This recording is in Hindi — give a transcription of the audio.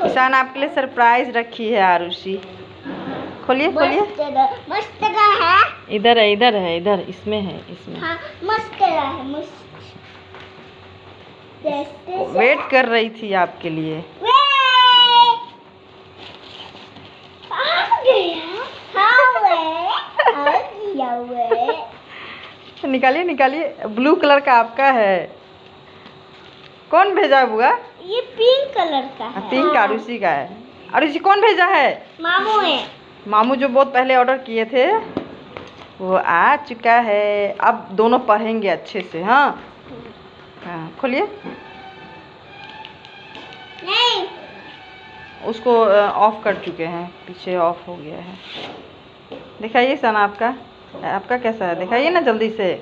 ईशान आपके लिए सरप्राइज रखी है आरुषि। खोलिए खोलिए। मस्त है। इधर है, इधर है, इधर इसमें है, इसमें। हाँ, मस्त है, मस्त। वेट कर रही थी आपके लिए। निकालिए निकालिए, ब्लू कलर का आपका है। कौन भेजा है बुआ? ये पिंक कलर का है। पिंक आरुषि का है। आरुषि कौन भेजा है? मामू है। मामू जो बहुत पहले ऑर्डर किए थे वो आ चुका है। अब दोनों पढ़ेंगे अच्छे से। हाँ हाँ, खोलिए। नहीं, उसको ऑफ कर चुके हैं, पीछे ऑफ हो गया है। दिखाइए सन आपका कैसा है, दिखाइए ना जल्दी से।